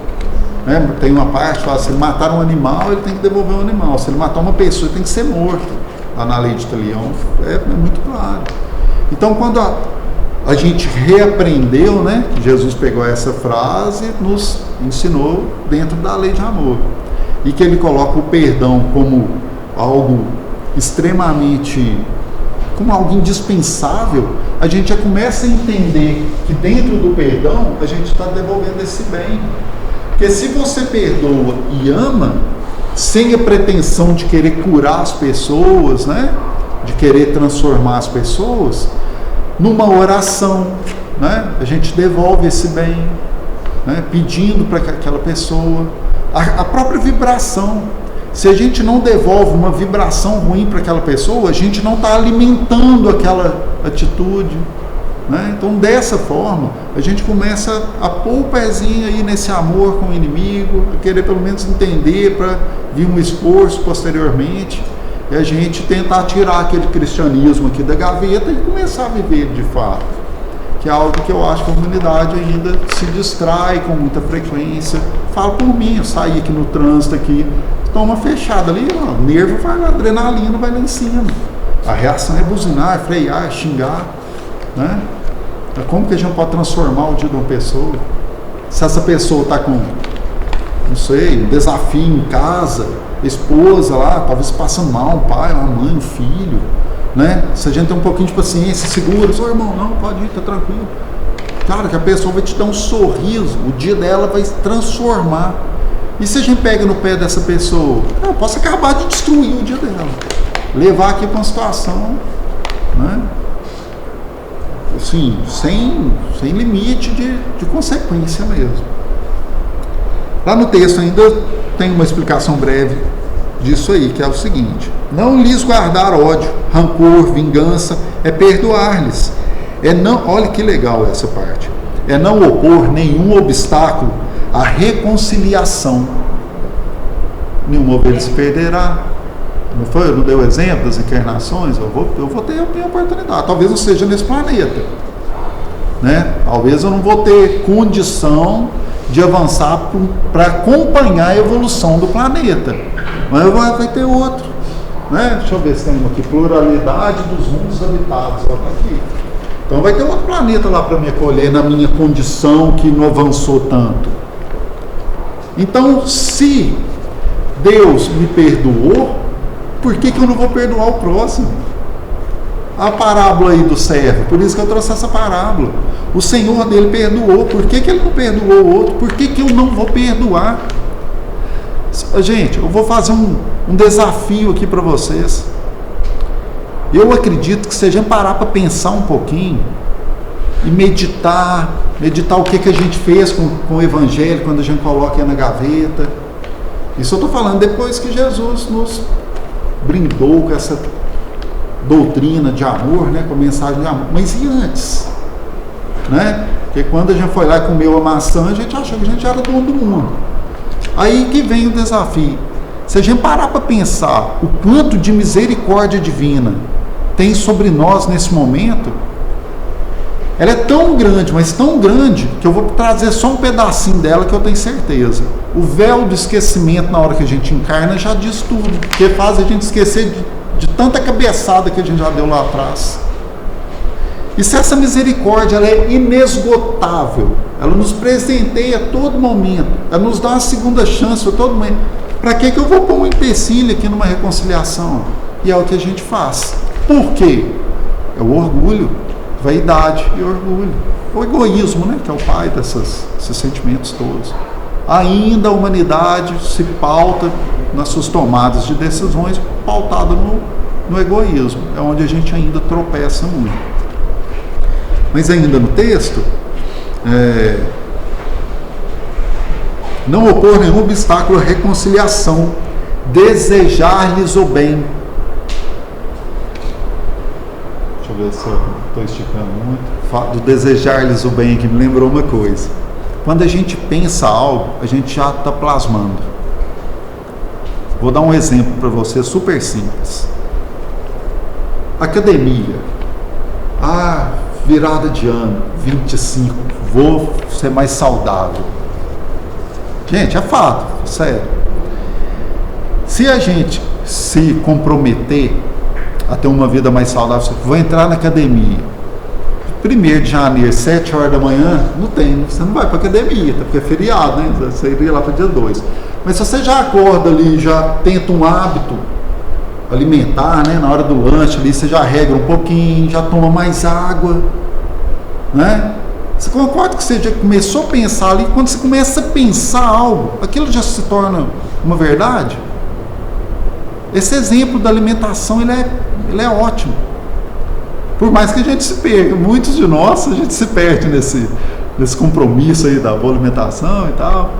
Né? Tem uma parte que fala, se ele matar um animal, ele tem que devolver um animal. Se ele matar uma pessoa, ele tem que ser morto. Lá na lei de Italião é muito claro. Então, quando a gente reaprendeu, né? Jesus pegou essa frase e nos ensinou dentro da lei de amor. E que ele coloca o perdão como algo extremamente, como algo indispensável, a gente já começa a entender que dentro do perdão a gente está devolvendo esse bem. Porque se você perdoa e ama, sem a pretensão de querer curar as pessoas, né? De querer transformar as pessoas, numa oração, né? A gente devolve esse bem, né? Pedindo para aquela pessoa, a própria vibração. Se a gente não devolve uma vibração ruim para aquela pessoa, a gente não está alimentando aquela atitude, né? Então, dessa forma, a gente começa a pôr o pezinho aí nesse amor com o inimigo, a querer pelo menos entender para vir um esforço posteriormente, e a gente tentar tirar aquele cristianismo aqui da gaveta e começar a viver de fato, que é algo que eu acho que a humanidade ainda se distrai com muita frequência. Falo por mim, eu saí aqui no trânsito aqui, toma fechada ali, ó, o nervo vai, a adrenalina vai lá em cima, a reação é buzinar, é frear, é xingar, né? Como que a gente pode transformar o dia de uma pessoa? Se essa pessoa está com, não sei, um desafio em casa, esposa lá, talvez passando mal, um pai, uma mãe, um filho, né? Se a gente tem um pouquinho de paciência, segura, ô irmão, não, pode ir, tá tranquilo. Cara, que a pessoa vai te dar um sorriso, o dia dela vai se transformar. E se a gente pega no pé dessa pessoa, eu posso acabar de destruir o dia dela, levar aqui para uma situação, né? Assim, sem limite de consequência mesmo. Lá no texto ainda tem uma explicação breve disso aí, que é o seguinte: não lhes guardar ódio, rancor, vingança, é perdoar-lhes. Olha que legal essa parte. É não opor nenhum obstáculo à reconciliação. Nenhuma ovelha se perderá. Não foi? Eu não dei o exemplo das encarnações? Eu vou ter a minha oportunidade. Talvez não seja nesse planeta, né? Talvez eu não vou ter condição de avançar para acompanhar a evolução do planeta, mas vai ter outro, né? Deixa eu ver se tem uma aqui: pluralidade dos mundos habitados. Ó, tá aqui. Então vai ter outro planeta lá para me acolher na minha condição que não avançou tanto. Então, se Deus me perdoou, por que eu não vou perdoar o próximo? A parábola aí do servo, por isso que eu trouxe essa parábola. O Senhor dele perdoou, por que ele não perdoou o outro? Por que eu não vou perdoar? Gente, eu vou fazer um desafio aqui para vocês. Eu acredito que se a gente parar para pensar um pouquinho e meditar o que a gente fez com o Evangelho quando a gente coloca ele na gaveta. Isso eu estou falando depois que Jesus nos brindou com essa doutrina de amor, né, com a mensagem de amor. Mas e antes? Né? Porque quando a gente foi lá e comeu a maçã, a gente achou que a gente era dono do mundo. Aí que vem o desafio. Se a gente parar para pensar o quanto de misericórdia divina tem sobre nós nesse momento, ela é tão grande, mas tão grande, que eu vou trazer só um pedacinho dela que eu tenho certeza. O véu do esquecimento na hora que a gente encarna já diz tudo, porque faz a gente esquecer de tanta cabeçada que a gente já deu lá atrás. E se essa misericórdia ela é inesgotável, ela nos presenteia a todo momento, ela nos dá uma segunda chance a todo momento, para que eu vou pôr um empecilho aqui numa reconciliação? E é o que a gente faz. Por quê? É o orgulho, vaidade e orgulho. O egoísmo, né, que é o pai desses sentimentos todos. Ainda a humanidade se pauta nas suas tomadas de decisões pautada no egoísmo. É onde a gente ainda tropeça muito. Mas ainda no texto, não opor nenhum obstáculo à reconciliação, desejar-lhes o bem. Deixa eu ver se eu estou esticando muito. Do desejar-lhes o bem aqui me lembrou uma coisa. Quando a gente pensa algo, a gente já está plasmando. Vou dar um exemplo para você super simples. Academia. Virada de ano, 25, vou ser mais saudável. Gente, é fato, sério. Se a gente se comprometer a ter uma vida mais saudável, vou entrar na academia. 1º de janeiro, 7 horas da manhã, não tem, você não vai para academia, porque é feriado, né? Você iria lá para dia 2. Mas se você já acorda ali, já tenta um hábito alimentar, né? Na hora do lanche ali, você já regra um pouquinho, já toma mais água, né? Você concorda que você já começou a pensar ali, quando você começa a pensar algo, aquilo já se torna uma verdade? Esse exemplo da alimentação, ele é ótimo. Por mais que a gente se perca, muitos de nós, a gente se perde nesse compromisso aí da boa alimentação e tal.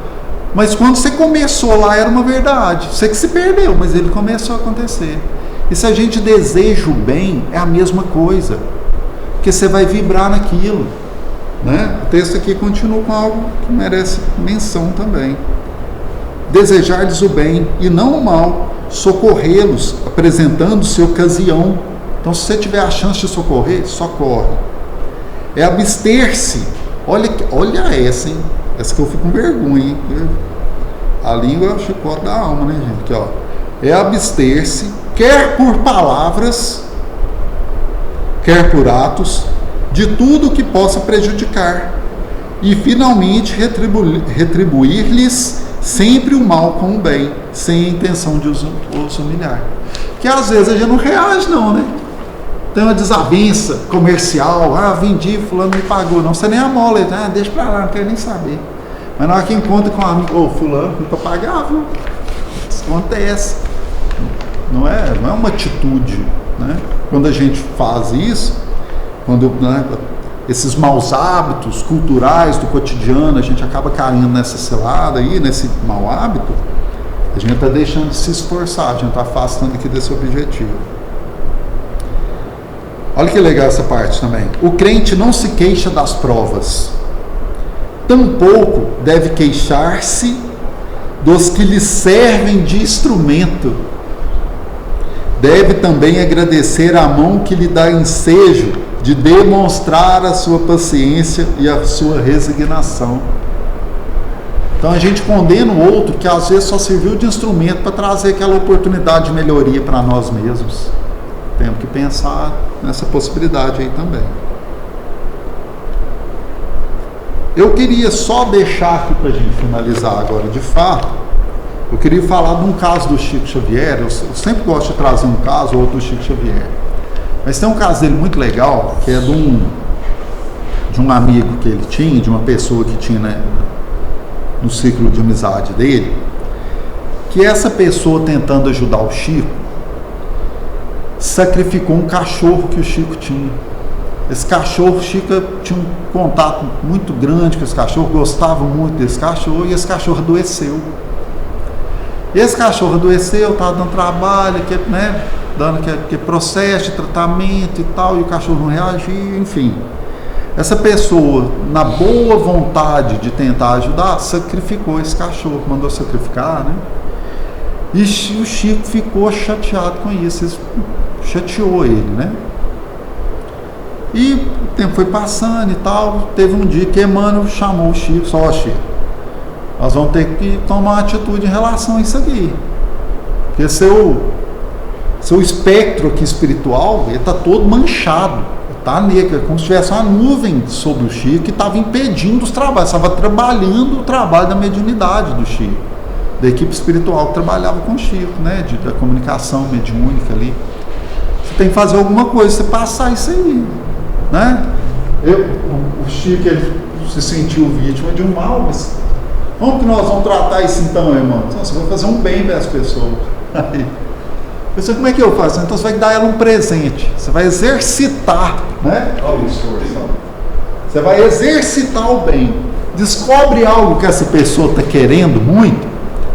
Mas quando você começou lá, era uma verdade. Você que se perdeu, mas ele começou a acontecer. E se a gente deseja o bem, é a mesma coisa. Porque você vai vibrar naquilo, né? O texto aqui continua com algo que merece menção também. Desejar-lhes o bem e não o mal, socorrê-los, apresentando-se ocasião. Então, se você tiver a chance de socorrer, socorre. É abster-se. Olha essa, hein? Essa que eu fico com vergonha, hein? A língua é o chicote da alma, né, gente? Aqui, ó. É abster-se, quer por palavras, quer por atos, de tudo que possa prejudicar, e finalmente retribuir-lhes sempre o mal com o bem, sem a intenção de os humilhar. Que às vezes a gente não reage, não, né? Tem uma desavença comercial, vendi, fulano me pagou, não, você nem amola, deixa pra lá, não quero nem saber. Mas na hora que encontra com um amigo, fulano, não para pagar, viu? Isso acontece. Não é uma atitude, né? Quando a gente faz isso, esses maus hábitos culturais do cotidiano, a gente acaba caindo nessa cilada aí, nesse mau hábito, a gente está deixando de se esforçar, a gente está afastando aqui desse objetivo. Olha que legal essa parte também. O crente não se queixa das provas, tampouco deve queixar-se dos que lhe servem de instrumento. Deve também agradecer a mão que lhe dá ensejo de demonstrar a sua paciência e a sua resignação. Então a gente condena o outro que às vezes só serviu de instrumento para trazer aquela oportunidade de melhoria para nós mesmos. Temos que pensar nessa possibilidade aí também. Eu queria só deixar aqui para a gente finalizar agora de fato. Eu queria falar de um caso do Chico Xavier. Eu sempre gosto de trazer um caso ou outro do Chico Xavier. Mas tem um caso dele muito legal, que é de um amigo que ele tinha, de uma pessoa que tinha, né, no ciclo de amizade dele, que essa pessoa, tentando ajudar o Chico, sacrificou um cachorro que o Chico tinha. Esse cachorro, o Chico tinha um contato muito grande com esse cachorro, gostava muito desse cachorro, e esse cachorro adoeceu. Esse cachorro adoeceu, estava dando trabalho, dando aquele processo de tratamento e tal, e o cachorro não reagia, enfim. Essa pessoa, na boa vontade de tentar ajudar, sacrificou esse cachorro, mandou sacrificar, né? E o Chico ficou chateado com isso, chateou ele, né? E o tempo foi passando e tal, teve um dia que Emmanuel chamou o Chico, Chico, nós vamos ter que tomar uma atitude em relação a isso aqui. Porque seu espectro aqui espiritual, ele está todo manchado, está negro, como se tivesse uma nuvem sobre o Chico que estava impedindo os trabalhos, estava trabalhando o trabalho da mediunidade do Chico, da equipe espiritual que trabalhava com o Chico, né, da comunicação mediúnica ali. Você tem que fazer alguma coisa, você passar isso aí, né? O Chico, ele se sentiu vítima de um mal, mas como que nós vamos tratar isso então, irmão? Então, você vai fazer um bem para as pessoas. Aí, você, como é que eu faço? Então você vai dar ela um presente, você vai exercitar, né? Olha o esforço. Você vai exercitar o bem. Descobre algo que essa pessoa está querendo muito,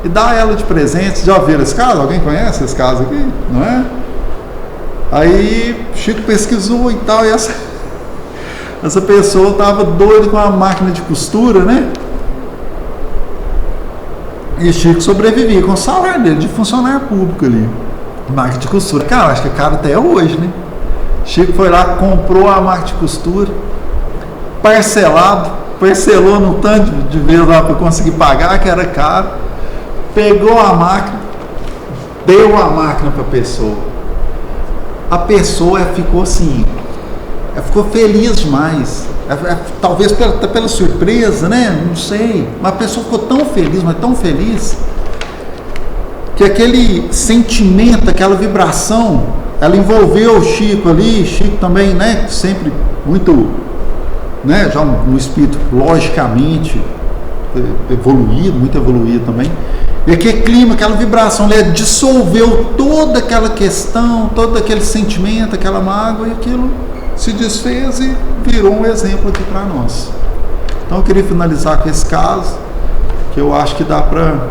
e dá ela de presente. Já ouviram esse caso? Alguém conhece esse caso aqui? Não é? Aí Chico pesquisou e tal, e essa pessoa estava doida com a máquina de costura, né? E Chico sobrevivia com o salário dele de funcionário público ali. Máquina de costura. Cara, acho que é caro até hoje, né? Chico foi lá, comprou a máquina de costura, parcelou no tanto de vezes lá para conseguir pagar, que era caro. Pegou a máquina, deu a máquina para a pessoa. A pessoa ficou assim, ela ficou feliz demais. Talvez pela surpresa, né? Não sei. Mas a pessoa ficou tão feliz, mas tão feliz, que aquele sentimento, aquela vibração, ela envolveu o Chico ali. Chico também, né? Sempre muito, né? Já um espírito logicamente evoluído, muito evoluído também. E aquele clima, aquela vibração, ele dissolveu toda aquela questão, todo aquele sentimento, aquela mágoa, e aquilo se desfez e virou um exemplo aqui para nós. Então eu queria finalizar com esse caso, que eu acho que dá para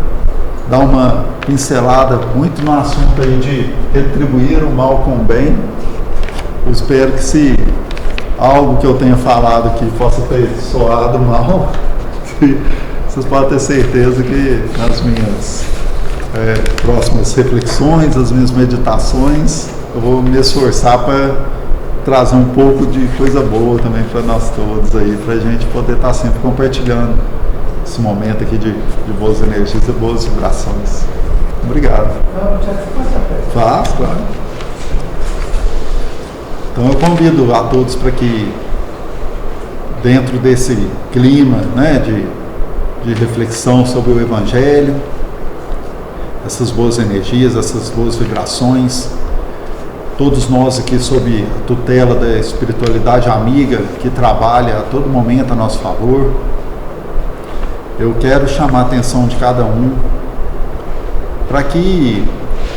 dar uma pincelada muito no assunto aí de retribuir o mal com o bem. Eu espero que, se algo que eu tenha falado aqui possa ter soado mal, vocês podem ter certeza que nas minhas próximas reflexões, as minhas meditações, eu vou me esforçar para trazer um pouco de coisa boa também para nós todos aí, para a gente poder estar sempre compartilhando esse momento aqui de boas energias e boas vibrações. Obrigado. Faz, claro. Então eu convido a todos para que, dentro desse clima, né, de reflexão sobre o Evangelho, essas boas energias, essas boas vibrações, todos nós aqui sob a tutela da espiritualidade amiga que trabalha a todo momento a nosso favor, eu quero chamar a atenção de cada um para que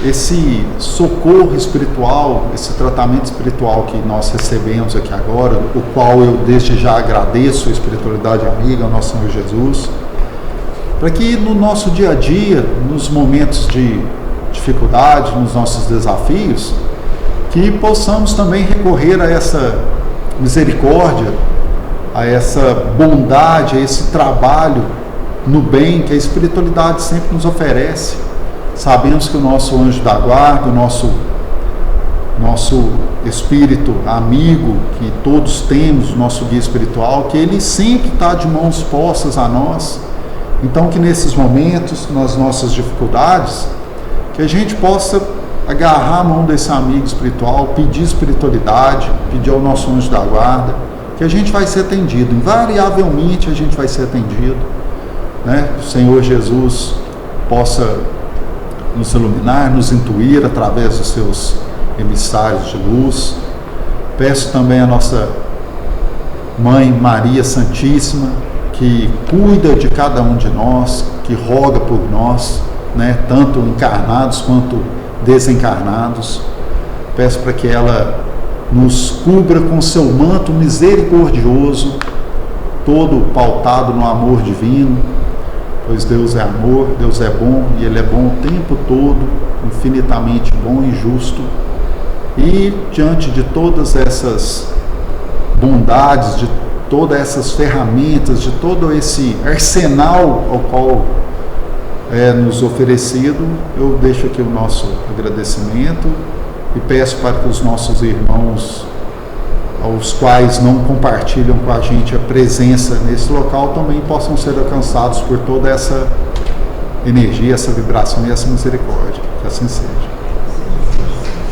esse socorro espiritual, esse tratamento espiritual que nós recebemos aqui agora, o qual eu desde já agradeço a espiritualidade amiga, ao nosso Senhor Jesus, para que no nosso dia a dia, nos momentos de dificuldade, nos nossos desafios, que possamos também recorrer a essa misericórdia, a essa bondade, a esse trabalho no bem que a espiritualidade sempre nos oferece. Sabemos que o nosso anjo da guarda, o nosso espírito amigo que todos temos, o nosso guia espiritual, que ele sempre está de mãos postas a nós. Então que nesses momentos, nas nossas dificuldades, que a gente possa agarrar a mão desse amigo espiritual, pedir espiritualidade, pedir ao nosso anjo da guarda, que a gente vai ser atendido, invariavelmente a gente vai ser atendido, né? O Senhor Jesus possa nos iluminar, nos intuir através dos seus emissários de luz. Peço também a nossa Mãe Maria Santíssima, que cuida de cada um de nós, que roga por nós, né, tanto encarnados quanto desencarnados. Peço para que ela nos cubra com seu manto misericordioso, todo pautado no amor divino, pois Deus é amor, Deus é bom, e Ele é bom o tempo todo, infinitamente bom e justo. E diante de todas essas bondades, de todas essas ferramentas, de todo esse arsenal ao qual é nos oferecido, eu deixo aqui o nosso agradecimento e peço para que os nossos irmãos, aos quais não compartilham com a gente a presença nesse local, também possam ser alcançados por toda essa energia, essa vibração e essa misericórdia. Que assim seja.